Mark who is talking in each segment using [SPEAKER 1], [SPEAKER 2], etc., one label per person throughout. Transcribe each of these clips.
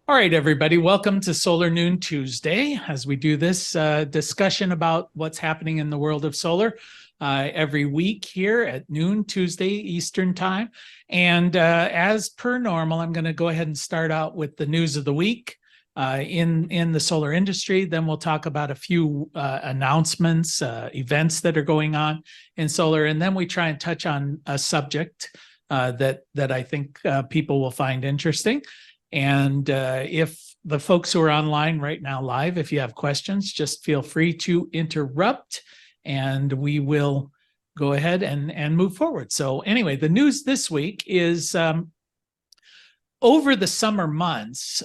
[SPEAKER 1] All right, everybody, welcome to Solar Noon Tuesday as we do this discussion about what's happening in the world of solar every week here at noon Tuesday Eastern Time. And as per normal, I'm going to go ahead and start out with the news of the week in the solar industry. Then we'll talk about a few announcements, events that are going on in solar. And then we try and touch on a subject that I think people will find interesting. And if the folks who are online right now live, if you have questions, just feel free to interrupt and we will go ahead and move forward. So anyway, the news this week is over the summer months,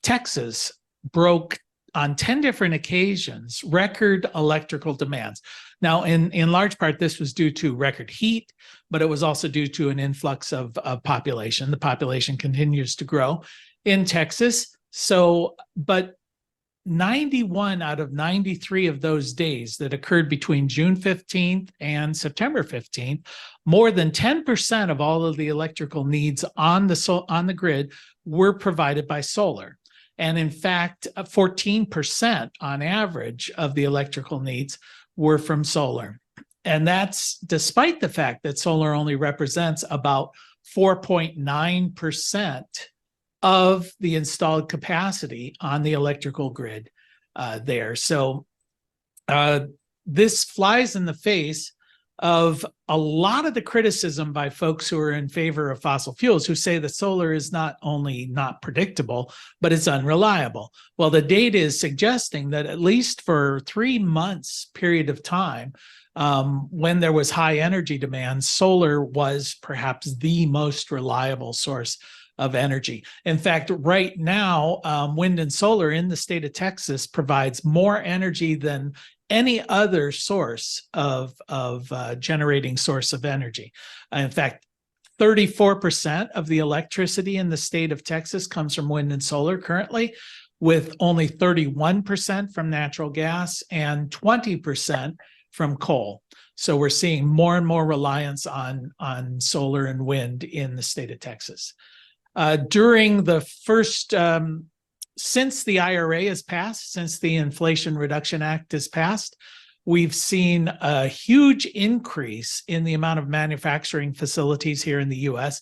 [SPEAKER 1] Texas broke on 10 different occasions record electrical demands. Now, in large part, this was due to record heat, but it was also due to an influx of population. The population continues to grow in Texas. So, but 91 out of 93 of those days that occurred between June 15th and September 15th, more than 10% of all of the electrical needs on the grid were provided by solar. And in fact, 14% on average of the electrical needs were from solar. And that's despite the fact that solar only represents about 4.9% of the installed capacity on the electrical grid there. So this flies in the face of a lot of the criticism by folks who are in favor of fossil fuels, who say that solar is not only not predictable, but it's unreliable. Well, the data is suggesting that at least for 3 months period of time, when there was high energy demand, solar was perhaps the most reliable source of energy. In fact, right now, wind and solar in the state of Texas provides more energy than any other source of generating source of energy. In fact, 34% of the electricity in the state of Texas comes from wind and solar currently, with only 31% from natural gas and 20% from coal. So we're seeing more and more reliance on solar and wind in the state of Texas. During the first since the IRA has passed, since the Inflation Reduction Act has passed, we've seen a huge increase in the amount of manufacturing facilities here in the U.S.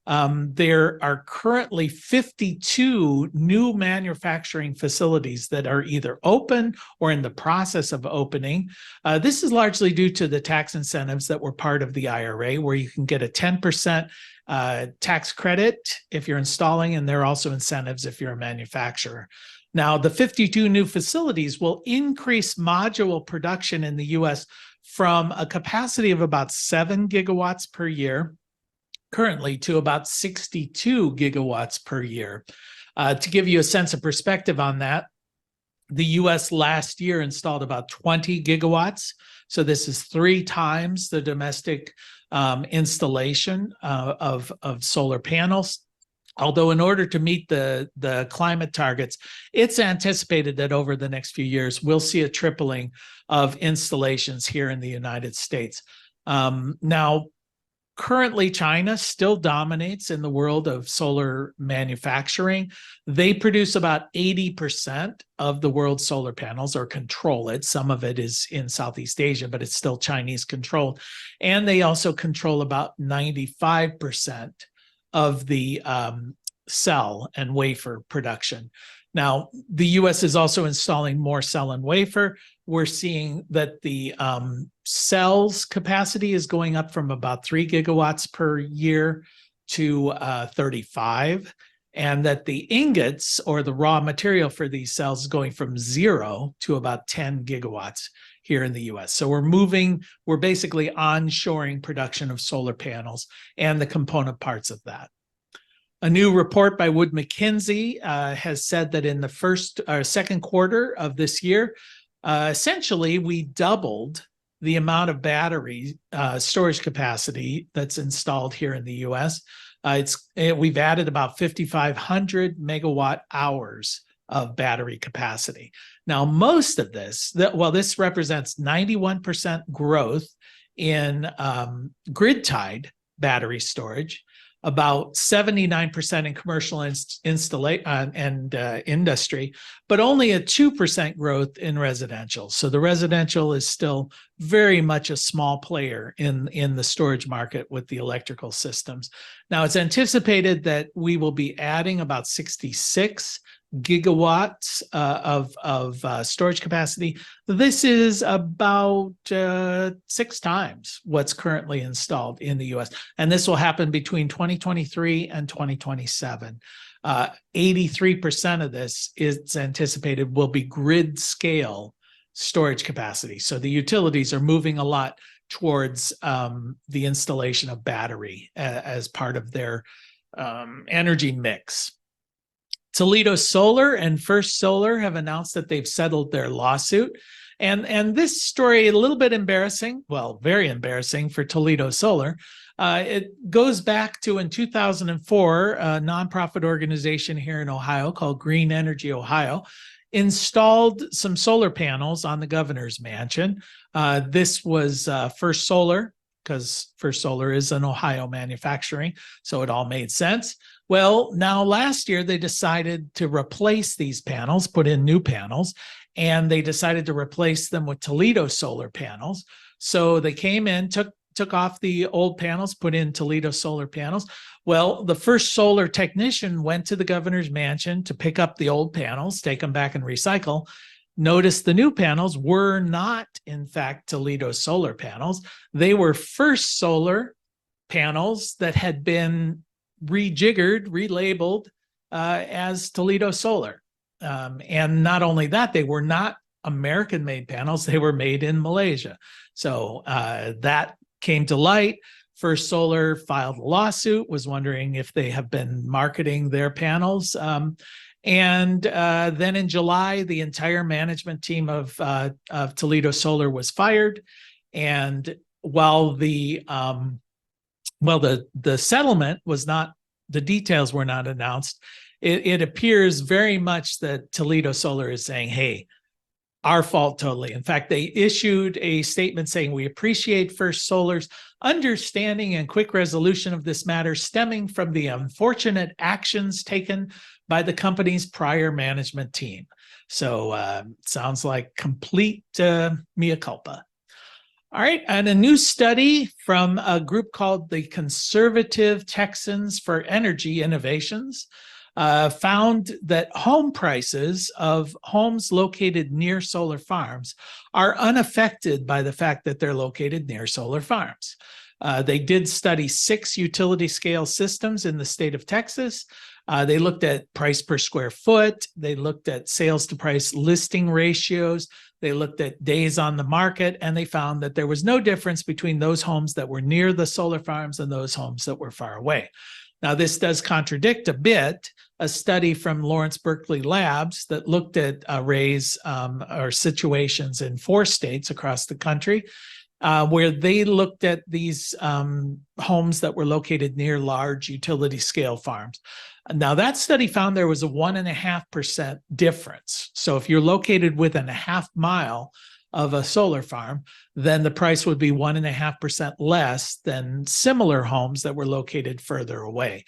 [SPEAKER 1] There are currently 52 new manufacturing facilities that are either open or in the process of opening. This is largely due to the tax incentives that were part of the IRA, where you can get a 10% tax credit if you're installing, and there are also incentives if you're a manufacturer. Now, the 52 new facilities will increase module production in the U.S. from a capacity of about 7 gigawatts per year currently to about 62 gigawatts per year. To give you a sense of perspective on that, the U.S. last year installed about 20 gigawatts. So this is 3 times the domestic installation of solar panels. Although in order to meet the climate targets, it's anticipated that over the next few years, we'll see a tripling of installations here in the United States. Now, currently, China still dominates in the world of solar manufacturing. They produce about 80% of the world's solar panels, or control it. Some of it is in Southeast Asia, but it's still Chinese controlled. And they also control about 95% of the cell and wafer production. Now, the U.S. is also installing more cell and wafer. We're seeing that the cells capacity is going up from about 3 gigawatts per year to 35, and that the ingots, or the raw material for these cells, is going from 0 to about 10 gigawatts here in the U.S. So we're basically onshoring production of solar panels and the component parts of that. A new report by Wood Mackenzie has said that in the second quarter of this year, essentially we doubled the amount of battery storage capacity that's installed here in the U.S. We've added about 5,500 megawatt hours of battery capacity. Now, most of this, this represents 91% growth in grid-tied battery storage. about 79% in commercial installation and industry, but only a 2% growth in residential. So the residential is still very much a small player in the storage market with the electrical systems. Now, it's anticipated that we will be adding about 66 gigawatts of storage capacity. This is about 6 times what's currently installed in the US. And this will happen between 2023 and 2027. 83% of this is anticipated will be grid scale storage capacity. So the utilities are moving a lot towards the installation of battery as part of their energy mix. Toledo Solar and First Solar have announced that they've settled their lawsuit. And this story, a little bit embarrassing, well, very embarrassing for Toledo Solar. It goes back to in 2004, a nonprofit organization here in Ohio called Green Energy Ohio installed some solar panels on the governor's mansion. This was First Solar, because First Solar is an Ohio manufacturing, so it all made sense. Well, now last year they decided to replace these panels, put in new panels, and they decided to replace them with Toledo Solar panels. So they came in, took off the old panels, put in Toledo Solar panels. Well, the First Solar technician went to the governor's mansion to pick up the old panels, take them back and recycle. Notice the new panels were not, in fact, Toledo Solar panels. They were First Solar panels that had been rejiggered, relabeled as Toledo Solar. And not only that, they were not American-made panels. They were made in Malaysia. So that came to light. First Solar filed a lawsuit, was wondering if they have been marketing their panels. And then in July, the entire management team of Toledo Solar was fired. And while the settlement was not, the details were not announced, it appears very much that Toledo Solar is saying, hey, our fault totally. In fact, they issued a statement saying, we appreciate First Solar's understanding and quick resolution of this matter stemming from the unfortunate actions taken by the company's prior management team. So sounds like complete mea culpa. All right, and a new study from a group called the Conservative Texans for Energy Innovations found that home prices of homes located near solar farms are unaffected by the fact that they're located near solar farms. They did study 6 utility scale systems in the state of Texas. They looked at price per square foot. They looked at sales to price listing ratios. They looked at days on the market, and they found that there was no difference between those homes that were near the solar farms and those homes that were far away. Now, this does contradict a bit a study from Lawrence Berkeley Labs that looked at arrays or situations in 4 states across the country, where they looked at these homes that were located near large utility scale farms. Now, that study found there was a 1.5% difference. So if you're located within a half mile of a solar farm, then the price would be 1.5% less than similar homes that were located further away.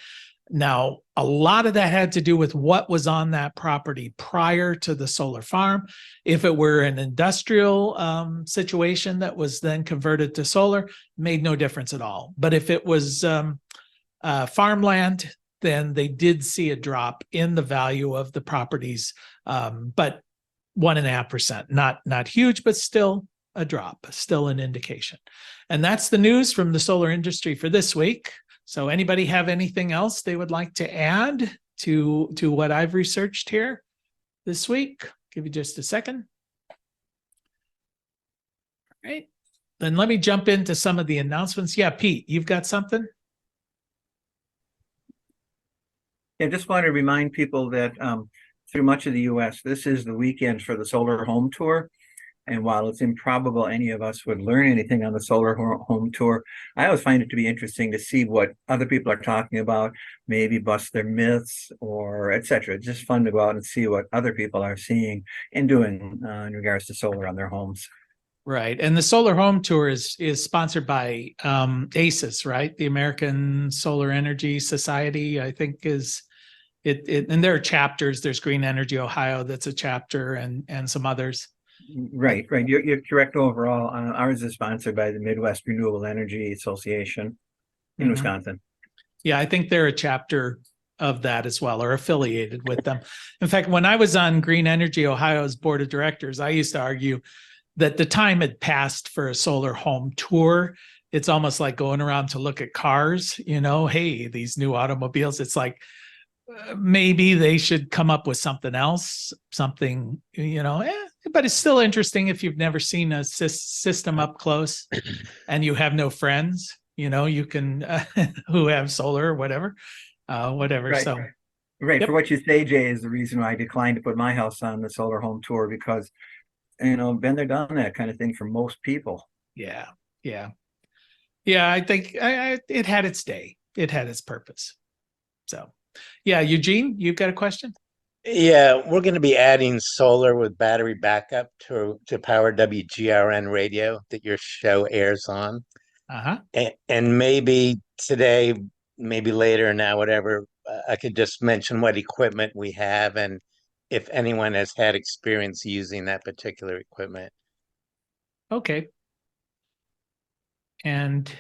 [SPEAKER 1] Now, a lot of that had to do with what was on that property prior to the solar farm. If it were an industrial situation that was then converted to solar, made no difference at all. But if it was farmland, then they did see a drop in the value of the properties, but 1.5%, not huge, but still a drop, still an indication. And that's the news from the solar industry for this week. So anybody have anything else they would like to add to what I've researched here this week? Give you just a second. All right, then let me jump into some of the announcements. Yeah, Pete, you've got something?
[SPEAKER 2] I just want to remind people that through much of the U.S., this is the weekend for the Solar Home Tour. And while it's improbable any of us would learn anything on the Solar Home Tour, I always find it to be interesting to see what other people are talking about, maybe bust their myths or etc. It's just fun to go out and see what other people are seeing and doing in regards to solar on their homes.
[SPEAKER 1] Right. And the Solar Home Tour is sponsored by ACES, right? The American Solar Energy Society, I think is it and there are chapters. There's Green Energy Ohio, that's a chapter, and some others.
[SPEAKER 2] Right, right. You're correct overall. Ours is sponsored by the Midwest Renewable Energy Association in
[SPEAKER 1] Mhm.
[SPEAKER 2] Wisconsin.
[SPEAKER 1] Yeah, I think they're a chapter of that as well, or affiliated with them. In fact, when I was on Green Energy Ohio's board of directors, I used to argue that the time had passed for a solar home tour. It's almost like going around to look at cars, hey, these new automobiles. It's like maybe they should come up with something else, something, but it's still interesting if you've never seen a system up close and you have no friends, you can, who have solar or whatever.
[SPEAKER 2] Right,
[SPEAKER 1] So,
[SPEAKER 2] right.
[SPEAKER 1] yep.
[SPEAKER 2] For what you say, Jay, is the reason why I declined to put my house on the solar home tour, because been there, done that kind of thing for most people.
[SPEAKER 1] Yeah. Yeah. I think it had its day. It had its purpose. So, yeah, Eugene, you've got a question?
[SPEAKER 3] Yeah, we're going to be adding solar with battery backup to power WGRN radio that your show airs on.
[SPEAKER 1] Uh-huh.
[SPEAKER 3] And maybe today, maybe later now, whatever, I could just mention what equipment we have and if anyone has had experience using that particular equipment.
[SPEAKER 1] Okay. And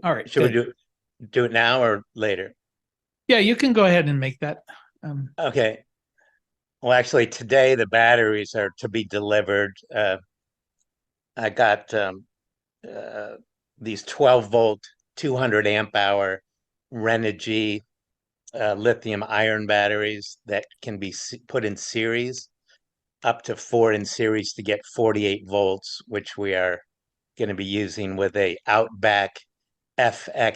[SPEAKER 1] all right.
[SPEAKER 3] Should we do it now or later?
[SPEAKER 1] Yeah, you can go ahead and make that.
[SPEAKER 3] Okay. Well, actually, today the batteries are to be delivered. I got these 12-volt, 200 amp hour Renogy lithium iron batteries that can be put in series, up to 4 in series to get 48 volts, which we are going to be using with a Outback FXR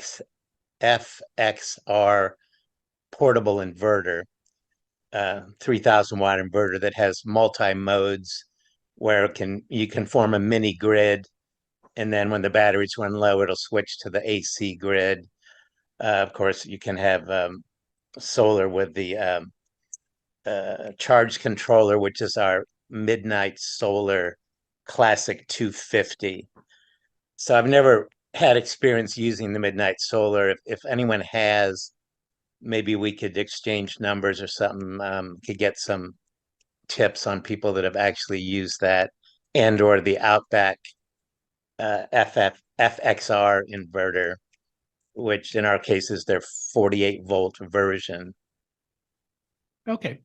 [SPEAKER 3] portable inverter, 3,000 watt inverter that has multi modes where you can form a mini grid, and then when the batteries run low, it'll switch to the AC grid. Of course, you can have solar with the charge controller, which is our Midnight Solar Classic 250. So I've never had experience using the Midnight Solar. If anyone has, maybe we could exchange numbers or something, could get some tips on people that have actually used that, and or the Outback FXR inverter, which in our case is their 48-volt version.
[SPEAKER 1] Okay.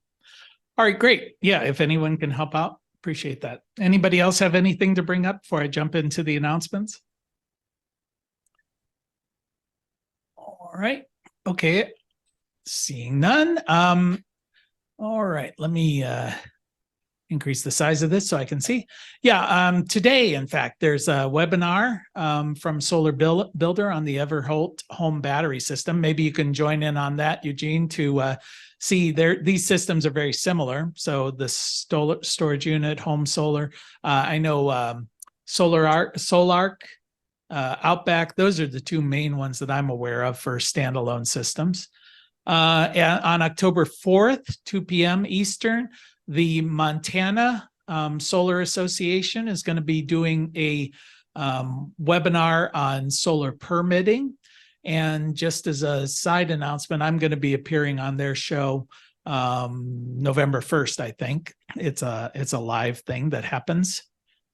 [SPEAKER 1] All right, great. Yeah, if anyone can help out, appreciate that. Anybody else have anything to bring up before I jump into the announcements? All right. Okay. Seeing none. All right, let me increase the size of this so I can see. Yeah, today, in fact, there's a webinar from Solar Builder on the Everholt home battery system. Maybe you can join in on that, Eugene, to see these systems are very similar. So the storage unit, home solar, I know Solark, Outback, those are the two main ones that I'm aware of for standalone systems. On October 4th, 2 p.m. Eastern, the Montana Solar Association is going to be doing a webinar on solar permitting. And just as a side announcement, I'm going to be appearing on their show November 1st, I think. It's a live thing that happens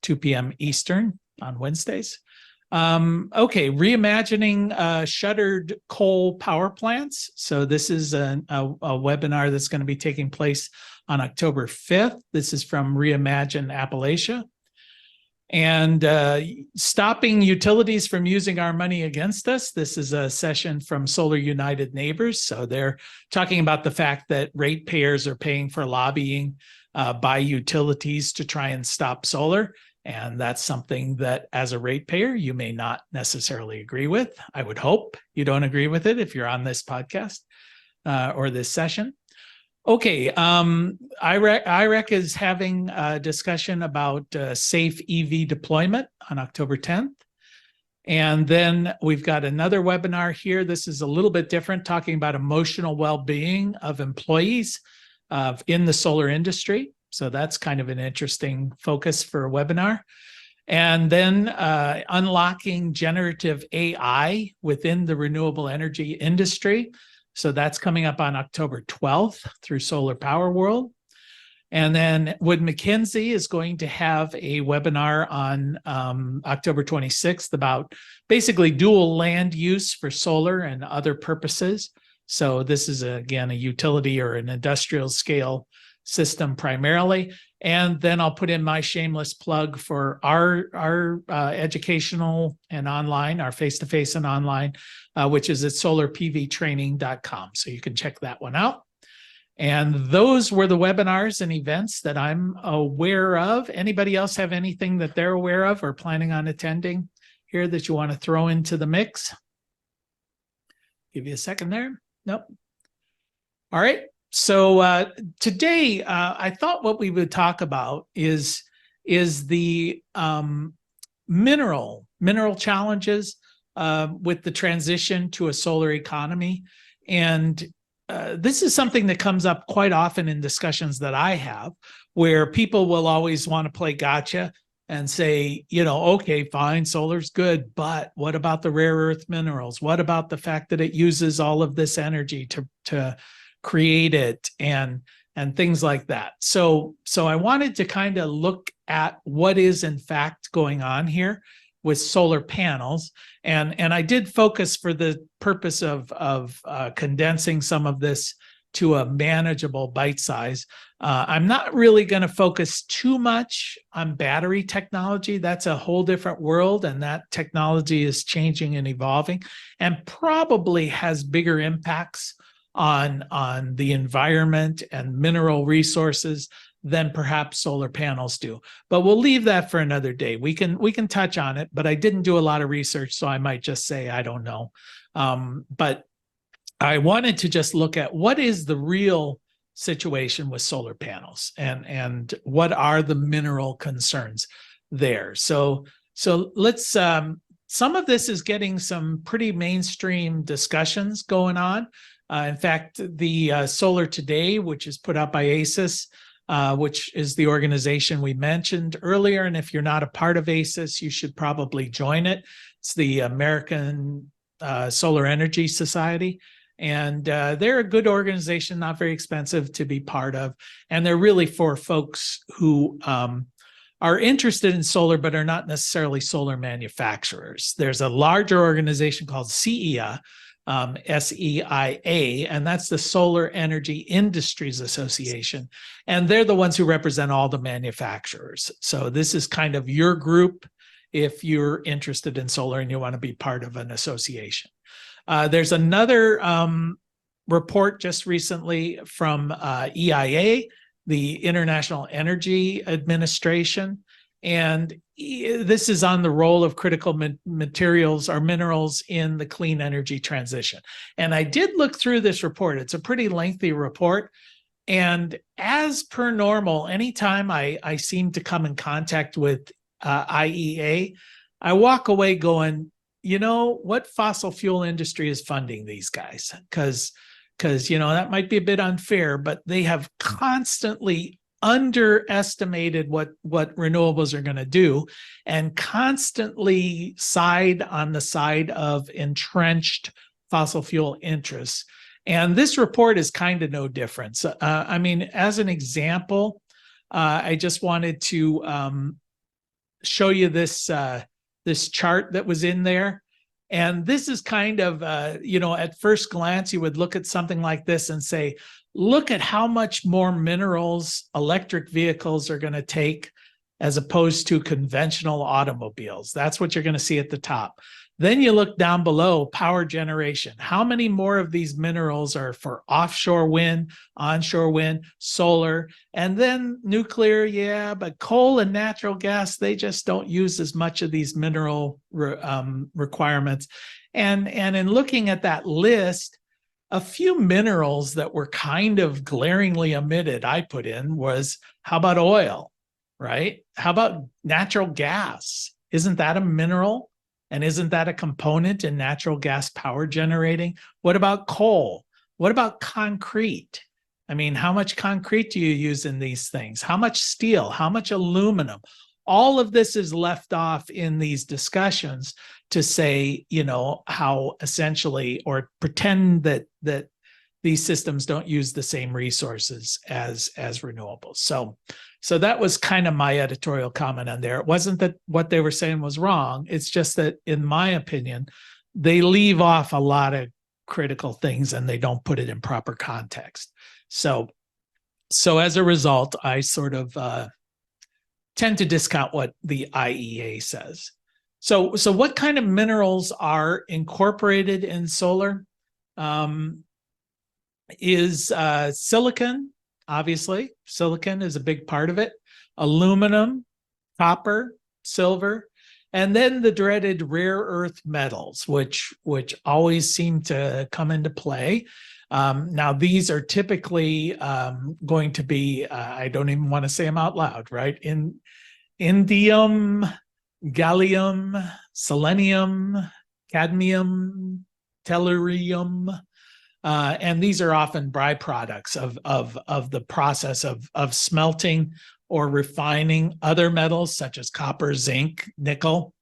[SPEAKER 1] 2 p.m. Eastern on Wednesdays. Okay, reimagining shuttered coal power plants. So this is a webinar that's going to be taking place on October 5th. This is from Reimagine Appalachia. And stopping utilities from using our money against us. This is a session from Solar United Neighbors. So they're talking about the fact that ratepayers are paying for lobbying by utilities to try and stop solar. And that's something that as a ratepayer, you may not necessarily agree with. I would hope you don't agree with it if you're on this podcast or this session. Okay, IREC is having a discussion about safe EV deployment on October 10th. And then we've got another webinar here. This is a little bit different, talking about emotional well-being of employees in the solar industry. So that's kind of an interesting focus for a webinar. And then unlocking generative AI within the renewable energy industry. So that's coming up on October 12th through Solar Power World. And then Wood Mackenzie is going to have a webinar on October 26th about basically dual land use for solar and other purposes. So this is, again, a utility or an industrial scale system primarily. And then I'll put in my shameless plug for our educational and online, our face-to-face and online, which is at solarpvtraining.com. So you can check that one out. And those were the webinars and events that I'm aware of. Anybody else have anything that they're aware of or planning on attending here that you want to throw into the mix? Give you a second there. Nope. All right. So today, I thought what we would talk about is the mineral challenges with the transition to a solar economy. And this is something that comes up quite often in discussions that I have, where people will always want to play gotcha and say, you know, okay, fine, solar's good, but what about the rare earth minerals? What about the fact that it uses all of this energy to create it and things like that? So I wanted to kind of look at what is in fact going on here with solar panels. And I did focus for the purpose of condensing some of this to a manageable bite size. I'm not really going to focus too much on battery technology. That's a whole different world, and that technology is changing and evolving and probably has bigger impacts on the environment and mineral resources than perhaps solar panels do. But we'll leave that for another day. We can touch on it, but I didn't do a lot of research, so I might just say I don't know. But I wanted to just look at what is the real situation with solar panels and what are the mineral concerns there. So let's some of this is getting some pretty mainstream discussions going on. In fact, the Solar Today, which is put out by ACES, which is the organization we mentioned earlier. And if you're not a part of ACES, you should probably join it. It's the American Solar Energy Society. And they're a good organization, not very expensive to be part of. And they're really for folks who are interested in solar, but are not necessarily solar manufacturers. There's a larger organization called SEIA, SEIA, and that's the Solar Energy Industries Association. And they're the ones who represent all the manufacturers. So this is kind of your group if you're interested in solar and you want to be part of an association. There's another report just recently from EIA, the International Energy Administration, and this is on the role of critical materials or minerals in the clean energy transition. And I did look through this report. It's a pretty lengthy report. And as per normal, anytime I seem to come in contact with IEA, I walk away going, you know, what fossil fuel industry is funding these guys? Because you know, that might be a bit unfair, but they have constantly underestimated what renewables are going to do and constantly side on the side of entrenched fossil fuel interests. And this report is kind of no different. So, I mean, as an example, I just wanted to show you this chart that was in there. And this is kind of, you know, at first glance, you would look at something like this and say, look at how much more minerals electric vehicles are going to take as opposed to conventional automobiles. That's what you're going to see at the top. Then you look down below, power generation. How many more of these minerals are for offshore wind, onshore wind, solar, and then nuclear? Yeah, but coal and natural gas, they just don't use as much of these mineral requirements. And in looking at that list, a few minerals that were kind of glaringly omitted I put in was, how about oil, right? How about natural gas? Isn't that a mineral? And isn't that a component in natural gas power generating? What about coal? What about concrete? I mean, how much concrete do you use in these things? How much steel? How much aluminum? All of this is left off in these discussions to say, you know, how essentially, or pretend that these systems don't use the same resources as renewables. So that was kind of my editorial comment on there. It wasn't that what they were saying was wrong. It's just that, in my opinion, they leave off a lot of critical things and they don't put it in proper context. So as a result, I sort of tend to discount what the IEA says. So what kind of minerals are incorporated in solar? Is silicon, obviously. Silicon is a big part of it. Aluminum, copper, silver, and then the dreaded rare earth metals, which always seem to come into play. Now, these are typically going to be, I don't even want to say them out loud, right? Indium, gallium, selenium, cadmium, tellurium. And these are often byproducts of the process of smelting or refining other metals such as copper, zinc, nickel.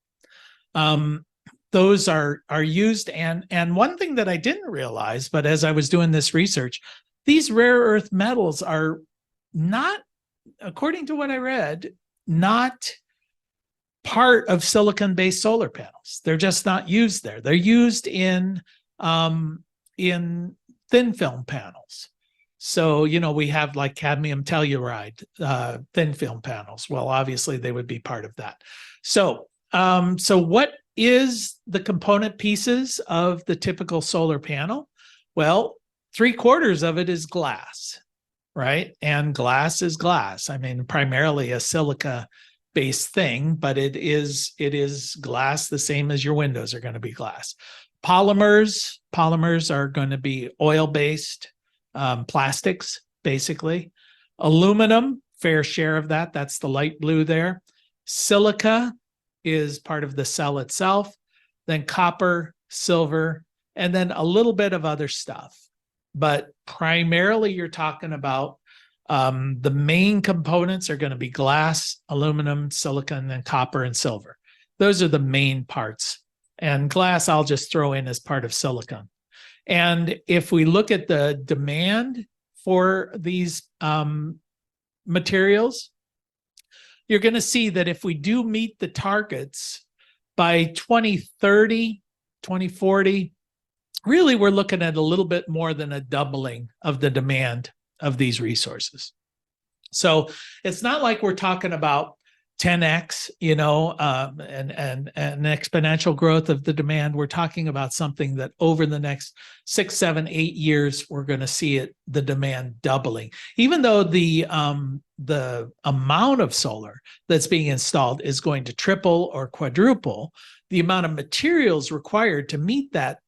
[SPEAKER 1] Those are used. And one thing that I didn't realize, but as I was doing this research, these rare earth metals are not, according to what I read, not part of silicon-based solar panels. They're just not used there. They're used in thin film panels. So, you know, we have like cadmium telluride thin film panels. Well, obviously they would be part of that. So what is the component pieces of the typical solar panel? Well, 3/4 of it is glass, right? And glass is glass. I mean, primarily a silica-based thing, but it is glass, the same as your windows are going to be glass. Polymers are going to be oil-based plastics, basically. Aluminum, fair share of that. That's the light blue there. Silica is part of the cell itself. Then copper, silver, and then a little bit of other stuff. But primarily, you're talking about the main components are going to be glass, aluminum, silicon, and copper and silver. Those are the main parts. And glass, I'll just throw in as part of silicon. And if we look at the demand for these materials, you're going to see that if we do meet the targets by 2030, 2040, really we're looking at a little bit more than a doubling of the demand of these resources. So it's not like we're talking about 10x, you know, and exponential growth of the demand. We're talking about something that over the next 6, 7, 8 years, we're going to see the demand doubling. Even though the amount of solar that's being installed is going to triple or quadruple, the amount of materials required to meet that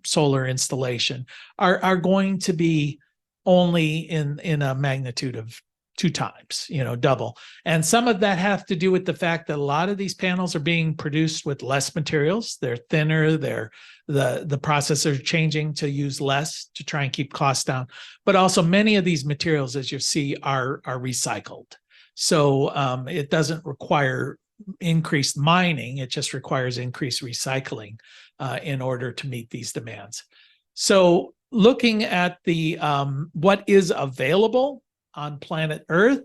[SPEAKER 1] solar installation are going to be only in a magnitude of 2 times, you know, double. And some of that has to do with the fact that a lot of these panels are being produced with less materials. They're thinner. The processes are changing to use less to try and keep costs down. But also many of these materials, as you see, are recycled. So it doesn't require increased mining. It just requires increased recycling in order to meet these demands. So looking at the what is available on planet Earth,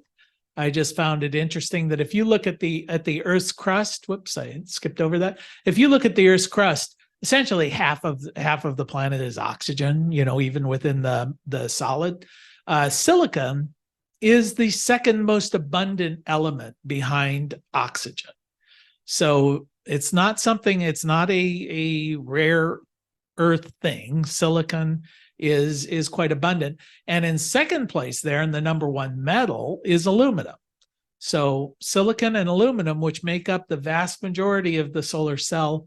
[SPEAKER 1] I just found it interesting that if you look at the Earth's crust, whoops, I skipped over that. If you look at the Earth's crust, essentially half of the planet is oxygen, you know, even within the solid. Silicon is the second most abundant element behind oxygen. So it's not a rare earth thing. Silicon is quite abundant. And in second place there, and the number one metal, is aluminum. So silicon and aluminum, which make up the vast majority of the solar cell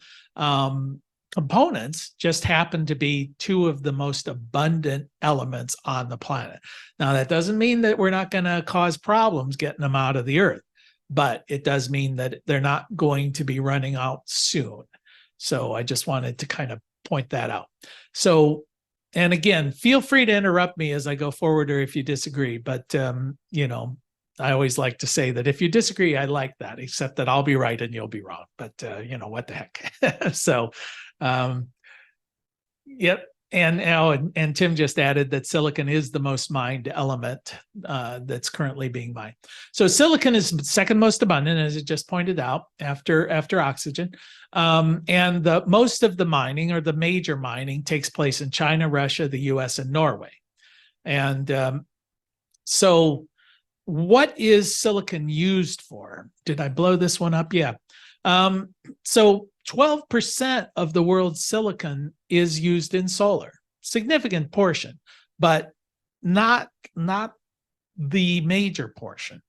[SPEAKER 1] components, just happen to be 2 of the most abundant elements on the planet. Now, that doesn't mean that we're not going to cause problems getting them out of the earth, but it does mean that they're not going to be running out soon. So I just wanted to kind of point that out. So and again, feel free to interrupt me as I go forward or if you disagree. But, I always like to say that if you disagree, I like that, except that I'll be right and you'll be wrong. But, what the heck? So, yep. And Tim just added that silicon is the most mined element that's currently being mined. So silicon is second most abundant, as it just pointed out, after oxygen. And the most of the mining, or the major mining, takes place in China, Russia, the US, and Norway. And so what is silicon used for? Did I blow this one up? Yeah. So 12% of the world's silicon is used in solar, significant portion, but not the major portion.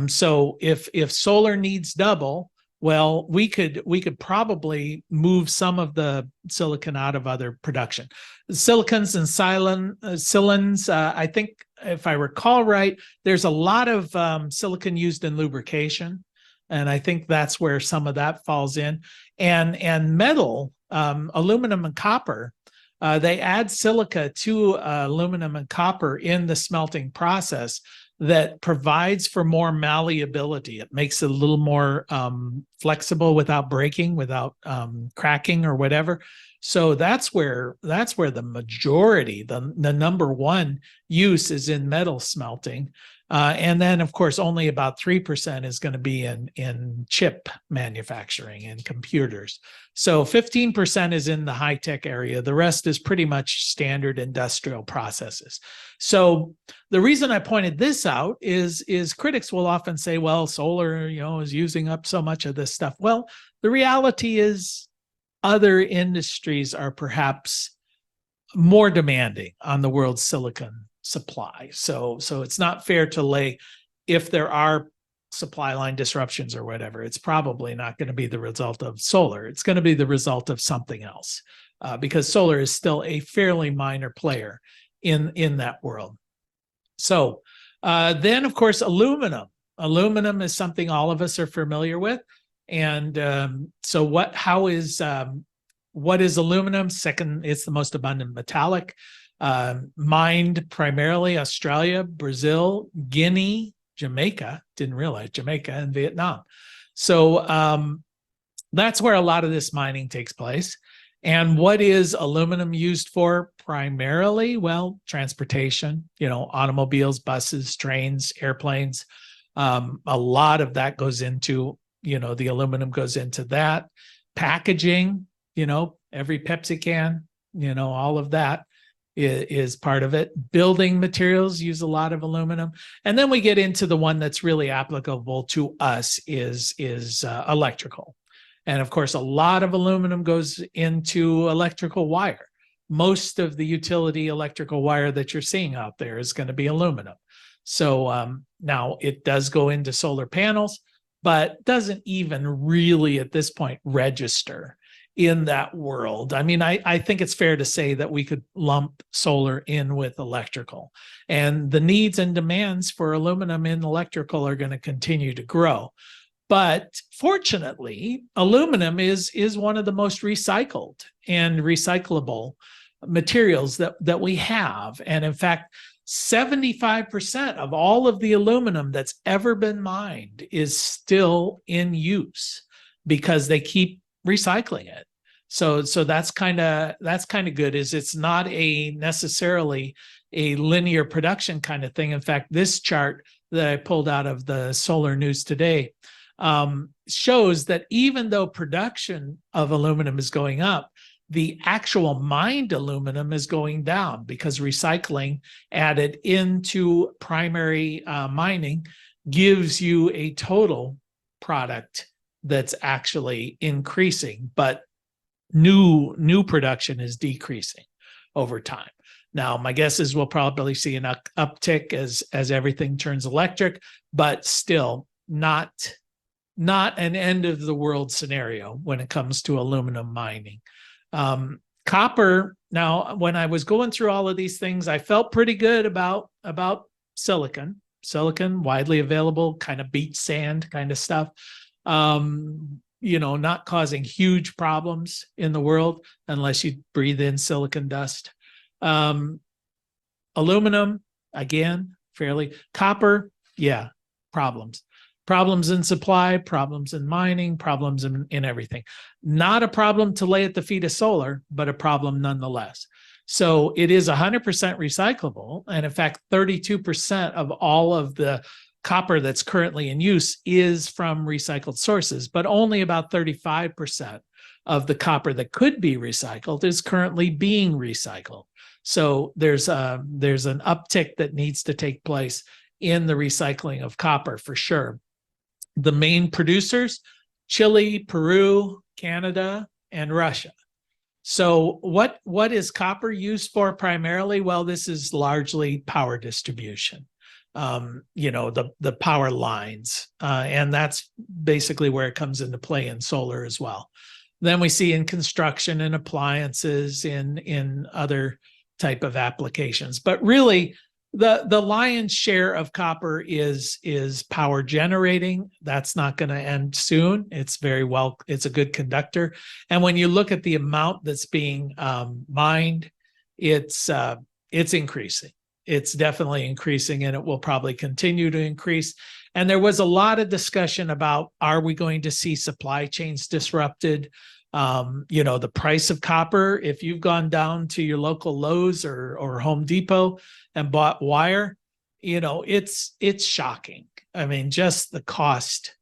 [SPEAKER 1] So if solar needs double, well, we could probably move some of the silicon out of other production. Silicons and silans, I think if I recall right, there's a lot of silicon used in lubrication. And I think that's where some of that falls in. And metal, aluminum and copper, they add silica to aluminum and copper in the smelting process that provides for more malleability. It makes it a little more flexible without breaking, without cracking or whatever. So that's where the majority, the number one use is in metal smelting. And then, of course, only about 3% is going to be in chip manufacturing and computers. So 15% is in the high-tech area. The rest is pretty much standard industrial processes. So the reason I pointed this out is critics will often say, well, solar, is using up so much of this stuff. Well, the reality is other industries are perhaps more demanding on the world's silicon supply. So it's not fair to lay, if there are supply line disruptions or whatever, it's probably not going to be the result of solar. It's going to be the result of something else, because solar is still a fairly minor player in that world. So then, of course, aluminum. Aluminum is something all of us are familiar with. And so what is aluminum? Second, it's the most abundant metallic. Mined primarily Australia, Brazil, Guinea, Jamaica, didn't realize Jamaica, and Vietnam. So that's where a lot of this mining takes place. And what is aluminum used for primarily? Well, transportation, automobiles, buses, trains, airplanes. A lot of that goes into, the aluminum goes into that. Packaging, every Pepsi can, all of that is part of it. Building materials use a lot of aluminum. And then we get into the one that's really applicable to us is electrical. And of course, a lot of aluminum goes into electrical wire. Most of the utility electrical wire that you're seeing out there is going to be aluminum. So now it does go into solar panels, but doesn't even really at this point register in that world. I mean, I think it's fair to say that we could lump solar in with electrical, and the needs and demands for aluminum in electrical are going to continue to grow. But fortunately, aluminum is one of the most recycled and recyclable materials that we have. And in fact, 75% of all of the aluminum that's ever been mined is still in use because they keep recycling it. So that's kind of good. It's not necessarily a linear production kind of thing. In fact, this chart that I pulled out of the Solar News Today shows that even though production of aluminum is going up, the actual mined aluminum is going down because recycling added into primary mining gives you a total product that's actually increasing, but new production is decreasing over time. Now, my guess is we'll probably see an uptick as everything turns electric, but still not an end of the world scenario when it comes to aluminum mining. Copper. Now, when I was going through all of these things, I felt pretty good about silicon. Silicon, widely available, kind of beach sand kind of stuff. Not causing huge problems in the world unless you breathe in silicon dust. Um, aluminum, again, fairly. Copper, yeah, problems. Problems in supply, problems in mining, problems in everything. Not a problem to lay at the feet of solar, but a problem nonetheless. So it is 100% recyclable. And in fact, 32% of all of the copper that's currently in use is from recycled sources, but only about 35% of the copper that could be recycled is currently being recycled. So there's an uptick that needs to take place in the recycling of copper for sure. The main producers, Chile, Peru, Canada, and Russia. So what is copper used for primarily? Well, this is largely power distribution. The power lines, and that's basically where it comes into play in solar as well. Then we see in construction and appliances, in other type of applications. But really, the lion's share of copper is power generating. That's not going to end soon. It's a good conductor. And when you look at the amount that's being mined, it's increasing. It's definitely increasing, and it will probably continue to increase. And there was a lot of discussion about, are we going to see supply chains disrupted? The price of copper, if you've gone down to your local Lowe's or Home Depot and bought wire, it's shocking. I mean, just the cost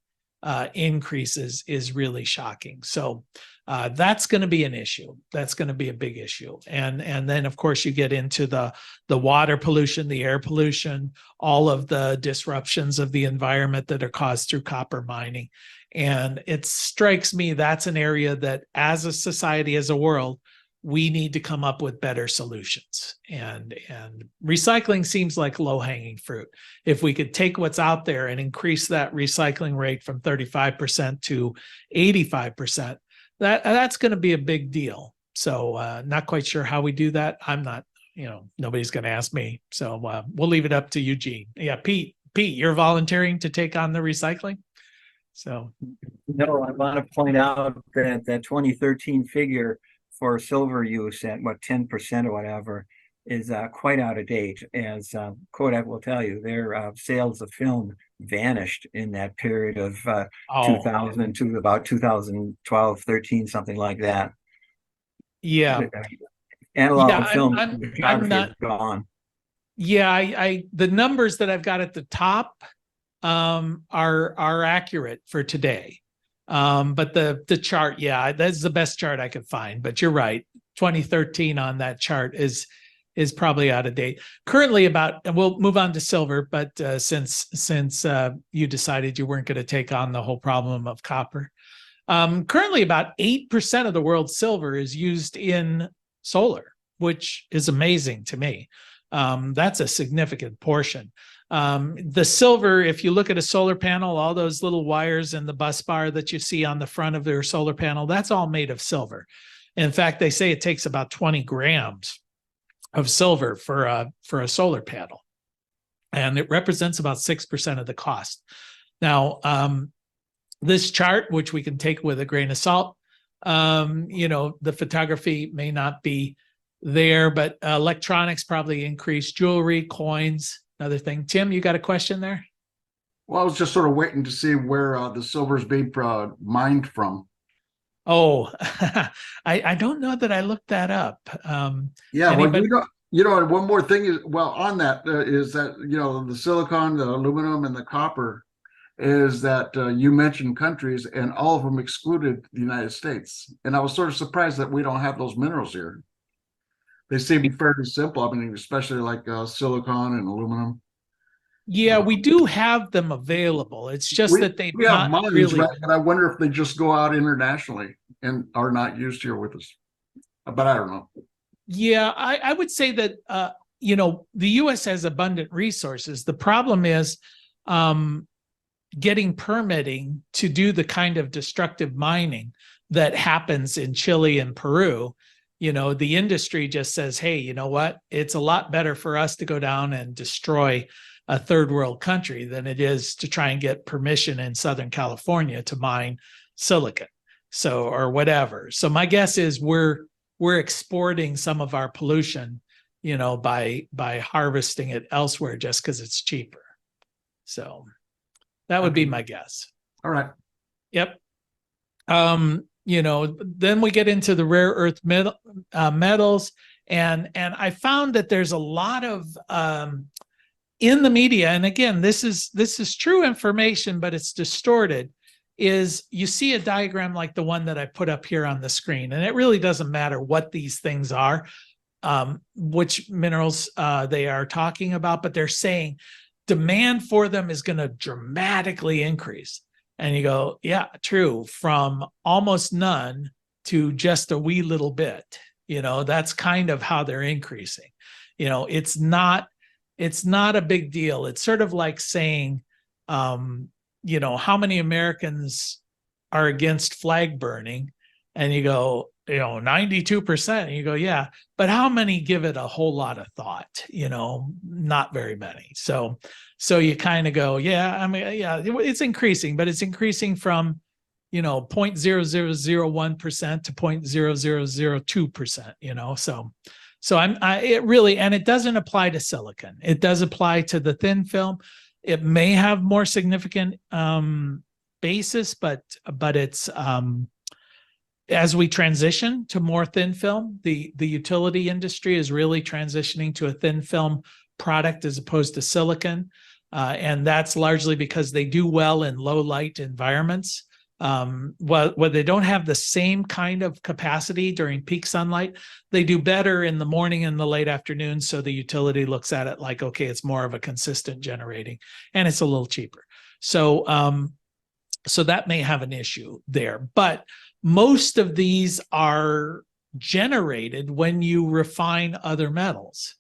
[SPEAKER 1] increases is really shocking. So that's going to be an issue. That's going to be a big issue. And then, of course, you get into the water pollution, the air pollution, all of the disruptions of the environment that are caused through copper mining. And it strikes me that's an area that, as a society, as a world, we need to come up with better solutions. And recycling seems like low-hanging fruit. If we could take what's out there and increase that recycling rate from 35% to 85%, that's going to be a big deal. So not quite sure how we do that. I'm not, nobody's going to ask me. So we'll leave it up to Eugene. Yeah, Pete, you're volunteering to take on the recycling? So
[SPEAKER 2] no, I want to point out that 2013 figure for silver use at 10% or whatever is quite out of date. As Kodak will tell you, their sales of film vanished in that period of 2000 to about 2012, 13, something like that.
[SPEAKER 1] Yeah.
[SPEAKER 2] Analog film
[SPEAKER 1] I'm not,
[SPEAKER 2] is gone.
[SPEAKER 1] Yeah, the numbers that I've got at the top are accurate for today. But the chart, yeah, that's the best chart I could find. But you're right, 2013 on that chart is probably out of date. Currently, and we'll move on to silver. But since you decided you weren't going to take on the whole problem of copper, currently about 8% of the world's silver is used in solar, which is amazing to me. That's a significant portion. The silver, if you look at a solar panel, all those little wires and the bus bar that you see on the front of their solar panel, that's all made of silver. In fact, they say it takes about 20 grams of silver for a solar panel, and it represents about 6% of the cost. Now, this chart, which we can take with a grain of salt, the photography may not be there, but electronics probably increase, jewelry, coins, another thing. Tim, you got a question there?
[SPEAKER 4] Well, I was just sort of waiting to see where the silver is being mined from.
[SPEAKER 1] Oh, I don't know that I looked that up.
[SPEAKER 4] Yeah,
[SPEAKER 1] anybody?
[SPEAKER 4] well, one more thing is, on that is that, the silicon, the aluminum, and the copper is that you mentioned countries, and all of them excluded the United States. And I was sort of surprised that we don't have those minerals here. They seem fairly simple. I mean, especially like silicon and aluminum.
[SPEAKER 1] Yeah, we do have them available. It's just that they've
[SPEAKER 4] we have
[SPEAKER 1] not
[SPEAKER 4] mines,
[SPEAKER 1] really.
[SPEAKER 4] right? And I wonder if they just go out internationally and are not used here with us. But I don't know.
[SPEAKER 1] Yeah, I would say that the U.S. has abundant resources. The problem is getting permitting to do the kind of destructive mining that happens in Chile and Peru. The industry just says, hey, you know what? It's a lot better for us to go down and destroy a third world country than it is to try and get permission in Southern California to mine silicon, or whatever. So my guess is we're exporting some of our pollution by harvesting it elsewhere just because it's cheaper. So that would be my guess.
[SPEAKER 4] All right.
[SPEAKER 1] Yep. Then we get into the rare earth metals, and I found that there's a lot of in the media, and again, this is true information, but it's distorted. Is you see a diagram like the one that I put up here on the screen, and it really doesn't matter what these things are, which minerals they are talking about, but they're saying demand for them is going to dramatically increase. And you go, yeah, true, from almost none to just a wee little bit. That's kind of how they're increasing. It's not a big deal. It's sort of like saying, how many Americans are against flag burning? And you go, 92%. And you go, yeah, but how many give it a whole lot of thought? Not very many. So you kind of go, yeah, I mean, yeah, it's increasing, but it's increasing from, 0.0001% to 0.0002%, so it really, and it doesn't apply to silicon. It does apply to the thin film. It may have more significant basis, but it's as we transition to more thin film, the utility industry is really transitioning to a thin film product as opposed to silicon. And that's largely because they do well in low light environments. Where they don't have the same kind of capacity during peak sunlight, they do better in the morning and the late afternoon. So the utility looks at it like, okay, it's more of a consistent generating, and it's a little cheaper. So that may have an issue there, but most of these are generated when you refine other metals.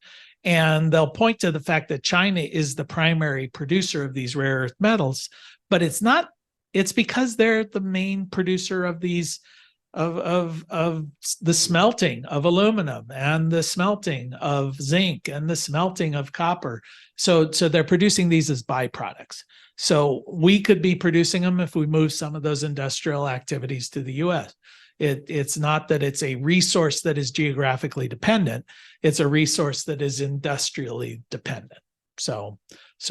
[SPEAKER 1] And they'll point to the fact that China is the primary producer of these rare earth metals, but it's not. It's because they're the main producer of these, of the smelting of aluminum and the smelting of zinc and the smelting of copper. So they're producing these as byproducts. So we could be producing them if we move some of those industrial activities to the U.S. It's not that it's a resource that is geographically dependent. It's a resource that is industrially dependent. So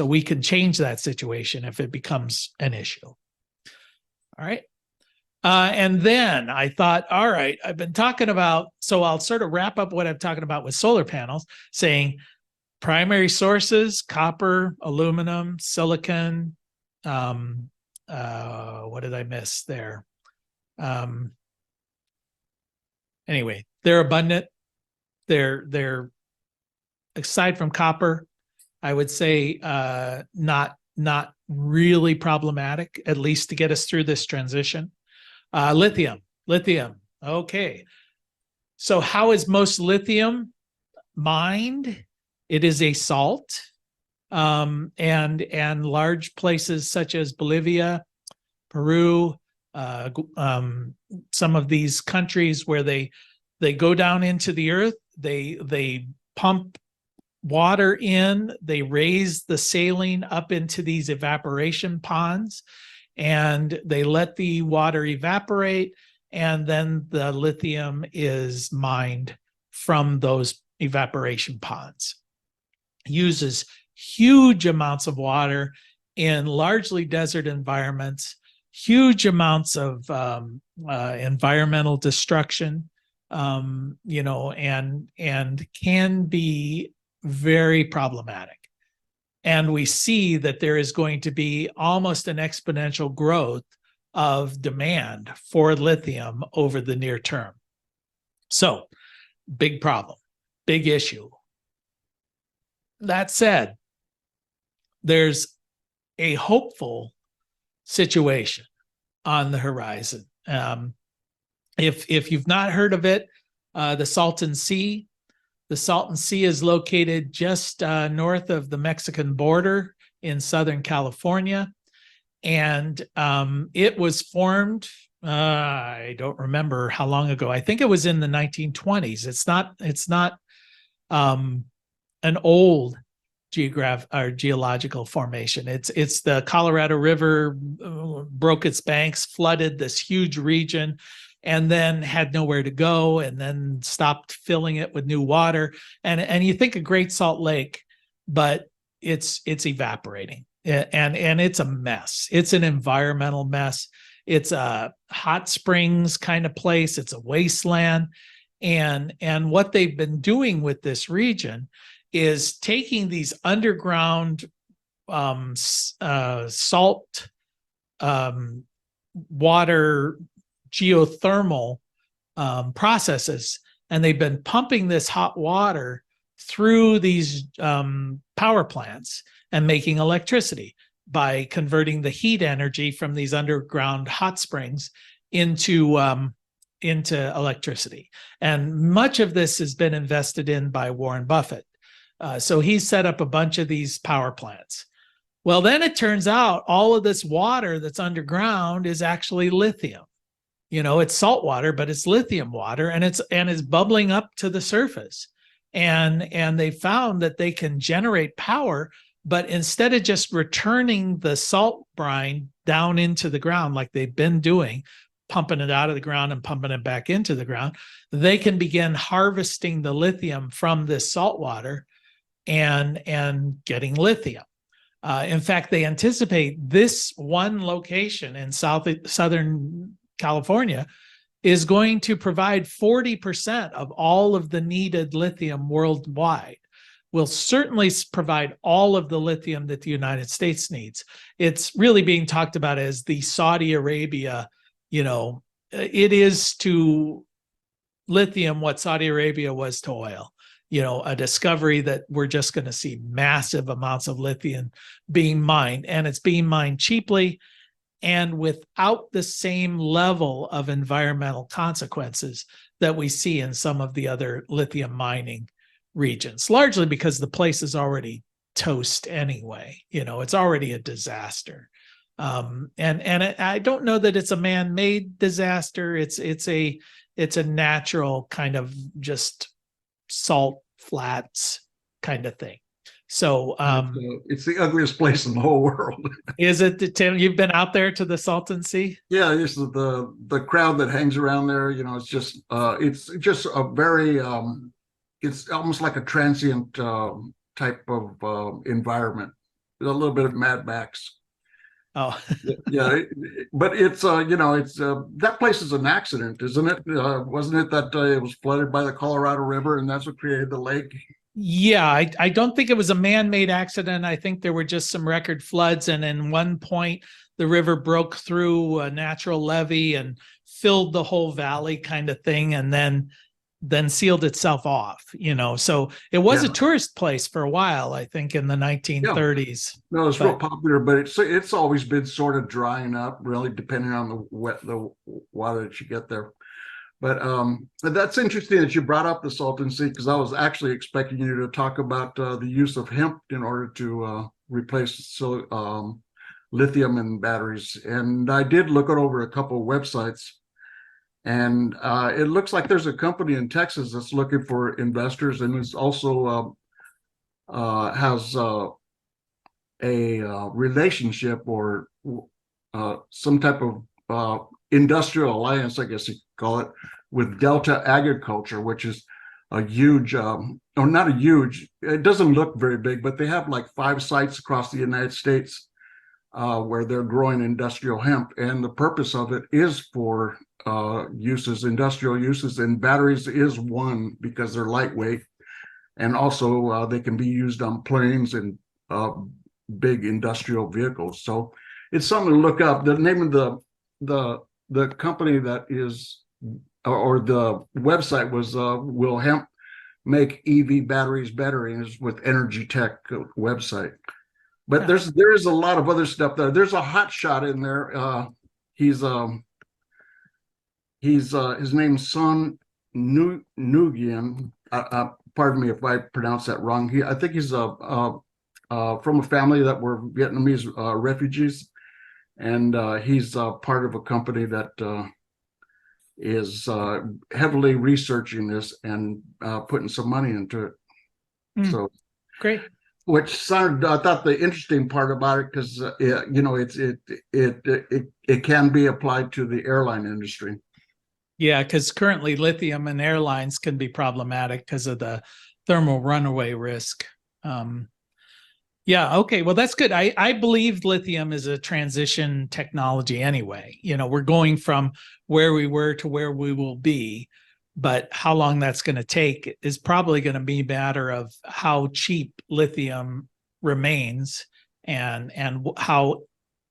[SPEAKER 1] we can change that situation if it becomes an issue. All right. And then I thought, all right, I've been talking about, so I'll sort of wrap up what I'm talking about with solar panels, saying primary sources, copper, aluminum, silicon. What did I miss there? Anyway, they're abundant. They're aside from copper, I would say not really problematic, at least to get us through this transition. Lithium. Okay. So how is most lithium mined? It is a salt. And large places such as Bolivia, Peru, some of these countries where they go down into the earth, they pump water in, they raise the saline up into these evaporation ponds, and they let the water evaporate, and then the lithium is mined from those evaporation ponds. Uses huge amounts of water in largely desert environments, huge amounts of environmental destruction, and can be very problematic. And we see that there is going to be almost an exponential growth of demand for lithium over the near term. So, big problem, big issue. That said, there's a hopeful situation on the horizon. If you've not heard of it, the Salton Sea. The Salton Sea is located just north of the Mexican border in Southern California. And it was formed, I don't remember how long ago. I think it was in the 1920s. It's not an old geological formation. It's the Colorado River broke its banks, flooded this huge region, and then had nowhere to go, and then stopped filling it with new water. And you think a Great Salt Lake, but it's evaporating, and it's a mess. It's an environmental mess. It's a hot springs kind of place. It's a wasteland. And what they've been doing with this region is taking these underground salt water geothermal processes, and they've been pumping this hot water through these power plants and making electricity by converting the heat energy from these underground hot springs into electricity. And much of this has been invested in by Warren Buffett. So he's set up a bunch of these power plants. Well, then it turns out all of this water that's underground is actually lithium. It's salt water, but it's lithium water, and it's bubbling up to the surface. And they found that they can generate power, but instead of just returning the salt brine down into the ground like they've been doing, pumping it out of the ground and pumping it back into the ground, they can begin harvesting the lithium from this salt water and getting lithium. In fact, they anticipate this one location in Southern California is going to provide 40% of all of the needed lithium worldwide. Will certainly provide all of the lithium that the United States needs. It's really being talked about as the Saudi Arabia, it is to lithium what Saudi Arabia was to oil. A discovery that we're just going to see massive amounts of lithium being mined, and it's being mined cheaply and without the same level of environmental consequences that we see in some of the other lithium mining regions, largely because the place is already toast anyway. It's already a disaster. I don't know that it's a man-made disaster. It's a natural kind of just salt flats kind of thing. So
[SPEAKER 4] it's the ugliest place in the whole world.
[SPEAKER 1] Is it, Tim? You've been out there to the Salton Sea?
[SPEAKER 4] Yeah, this is the crowd that hangs around there. It's just a very it's almost like a transient type of environment. There's a little bit of Mad Max.
[SPEAKER 1] Oh,
[SPEAKER 4] yeah, but it's that place is an accident, isn't it? Wasn't it that it was flooded by the Colorado River, and that's what created the lake?
[SPEAKER 1] Yeah, I don't think it was a man-made accident. I think there were just some record floods, and in one point the river broke through a natural levee and filled the whole valley, kind of thing, and then sealed itself off. So it was a tourist place for a while, I think, in the 1930s.
[SPEAKER 4] No, it's real popular, but it's always been sort of drying up, really, depending on the water that you get there. But that's interesting that you brought up the Salton Sea, because I was actually expecting you to talk about the use of hemp in order to replace lithium in batteries. And I did look it over a couple of websites, and it looks like there's a company in Texas that's looking for investors, and it's also has a relationship or some type of industrial alliance, I guess you call it, with Delta Agriculture, which is a huge, or not a huge, it doesn't look very big, but they have like 5 sites across the United States where they're growing industrial hemp. And the purpose of it is for industrial uses, and batteries is one, because they're lightweight. And also they can be used on planes and big industrial vehicles. So it's something to look up. The name of the company that is, or the website was Will Hemp Make EV Batteries Better, and is with Energy Tech website. But there is a lot of other stuff there. There's a hot shot in there. He's his name's Son Nguyen. Pardon me if I pronounce that wrong. I think he's from a family that were Vietnamese refugees, and he's part of a company that is heavily researching this and putting some money into it. So
[SPEAKER 1] great.
[SPEAKER 4] Which sounded, I thought the interesting part about it, because it can be applied to the airline industry.
[SPEAKER 1] Yeah, because currently lithium in airlines can be problematic because of the thermal runaway risk. Yeah, okay. Well, that's good. I believe lithium is a transition technology anyway. We're going from where we were to where we will be, but how long that's going to take is probably going to be a matter of how cheap lithium remains and how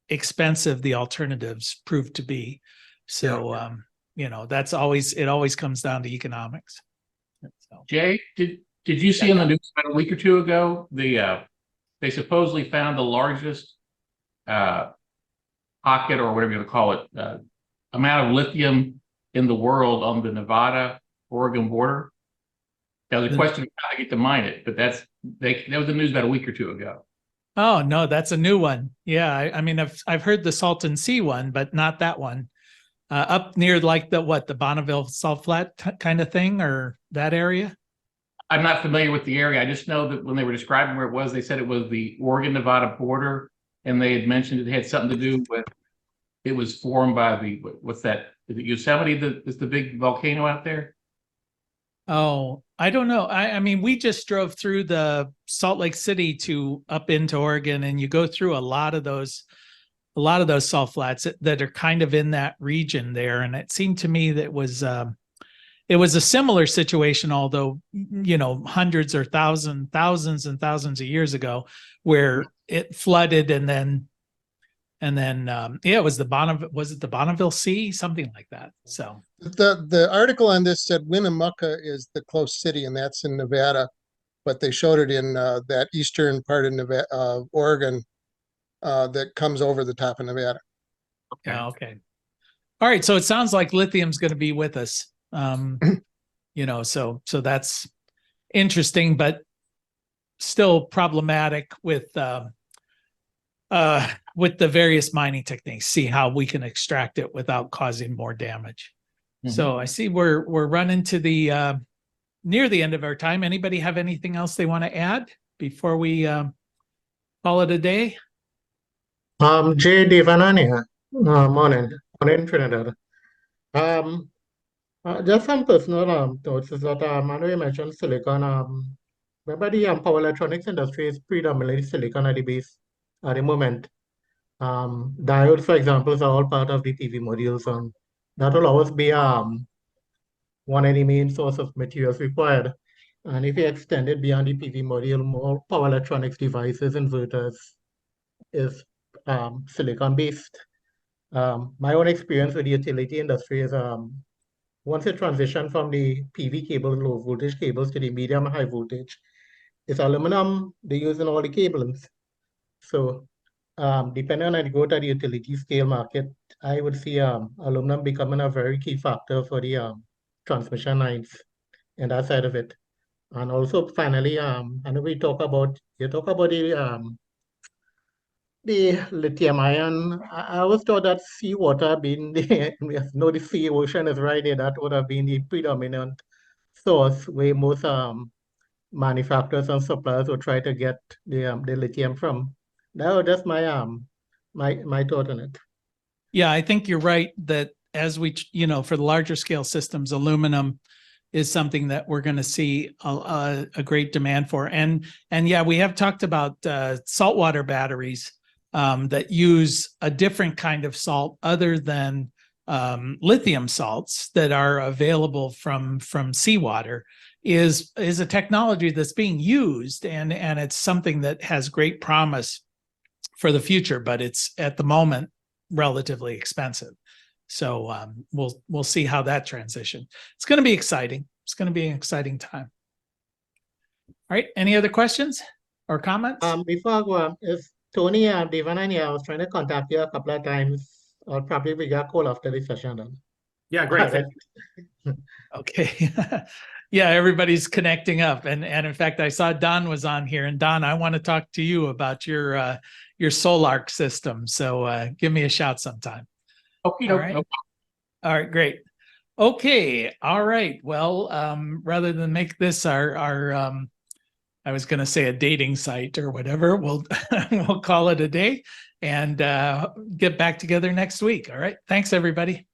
[SPEAKER 1] expensive the alternatives prove to be. So, it always comes down to economics. So.
[SPEAKER 5] Jay, did you see in the news about a week or two ago, they supposedly found the largest pocket, or whatever you want to call it, amount of lithium in the world on the Nevada-Oregon border? That was a question of how to get to mine it, but that was the news about a week or two ago.
[SPEAKER 1] Oh no, that's a new one. Yeah, I mean, I've heard the Salton Sea one, but not that one. Up near like the Bonneville Salt Flat kind of thing, or that area.
[SPEAKER 5] I'm not familiar with the area. I just know that when they were describing where it was, they said it was the Oregon-Nevada border, and they had mentioned it had something to do with it was formed by what's that? Is it Yosemite that is the big volcano out there?
[SPEAKER 1] Oh, I don't know. I mean, we just drove through the Salt Lake City to up into Oregon, and you go through a lot of those salt flats that are kind of in that region there. And it seemed to me that it was a similar situation, although, hundreds or thousands and thousands of years ago, where it flooded and then it was the Bonneville Sea, something like that. So
[SPEAKER 6] the article on this said Winnemucca is the close city, and that's in Nevada, but they showed it in that eastern part of Nevada, Oregon, that comes over the top of Nevada.
[SPEAKER 1] Okay. All right. So it sounds like lithium's going to be with us. So that's interesting, but still problematic with the various mining techniques. See how we can extract it without causing more damage. Mm-hmm. So I see we're running to the near the end of our time. Anybody have anything else they want to add before we call it a day?
[SPEAKER 7] Jay Devanania, morning Trinidad. Just some personal thoughts is that I know you mentioned silicon. Remember the power electronics industry is predominantly silicon at the base at the moment. Diodes, for example, are all part of the PV modules, and that will always be one of the main source of materials required. And if you extend it beyond the PV module, more power electronics devices, inverters, is silicon based. My own experience with the utility industry is once you transition from the PV cables, low voltage cables, to the medium and high voltage, it's aluminum they use in all the cables. So depending on how you go to the utility scale market, I would see aluminum becoming a very key factor for the transmission lines and that side of it. And also finally, I know you talk about the lithium ion. I always thought that seawater being the sea ocean is right there. That would have been the predominant source where most manufacturers and suppliers would try to get the lithium from. That was just my my thought on it.
[SPEAKER 1] Yeah, I think you're right that as we, for the larger scale systems, aluminum is something that we're going to see a great demand for. And yeah, we have talked about saltwater batteries that use a different kind of salt other than lithium salts that are available from seawater is a technology that's being used, and it's something that has great promise for the future, but it's at the moment relatively expensive. So we'll see how that transition. It's going to be exciting. It's going to be an exciting time. All right. Any other questions or comments?
[SPEAKER 7] Before I go on, is Tony Devanania, I was trying to contact you a couple of times. I'll probably be a call after the session then.
[SPEAKER 5] Yeah, great.
[SPEAKER 7] Right.
[SPEAKER 1] Okay. Yeah, everybody's connecting up. And in fact, I saw Don was on here. And Don, I want to talk to you about your Solarc system. So give me a shout sometime.
[SPEAKER 5] Okay.
[SPEAKER 1] All right. All right, great. Okay. All right. Well, rather than make this our I was going to say a dating site or whatever, we'll call it a day and get back together next week. All right. Thanks, everybody.